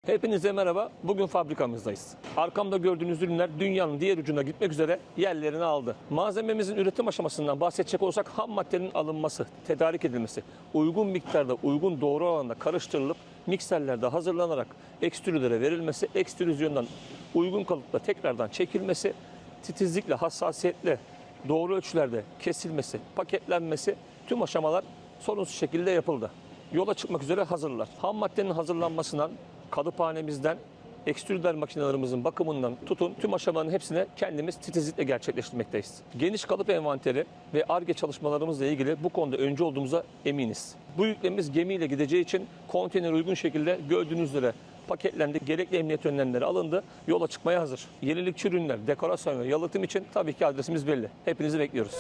Hepinize merhaba. Bugün fabrikamızdayız. Arkamda gördüğünüz ürünler dünyanın diğer ucuna gitmek üzere yerlerini aldı. Malzememizin üretim aşamasından bahsedecek olursak ham maddenin alınması, tedarik edilmesi, uygun miktarda, uygun doğru oranda karıştırılıp mikserlerde hazırlanarak ekstrülere verilmesi, ekstrüzyondan uygun kalıpla tekrardan çekilmesi, titizlikle, hassasiyetle doğru ölçülerde kesilmesi, paketlenmesi tüm aşamalar sorunsuz şekilde yapıldı. Yola çıkmak üzere hazırlar. Ham maddenin hazırlanmasından, kalıphanemizden, ekstrüder makinelerimizin bakımından tutun tüm aşamaların hepsine kendimiz titizlikle gerçekleştirmekteyiz. Geniş kalıp envanteri ve Ar-Ge çalışmalarımızla ilgili bu konuda öncü olduğumuza eminiz. Bu yüklemimiz gemiyle gideceği için konteyner uygun şekilde gördüğünüz üzere paketlendi, gerekli emniyet önlemleri alındı, yola çıkmaya hazır. Yenilikçi ürünler, dekorasyon ve yalıtım için tabii ki adresimiz belli. Hepinizi bekliyoruz.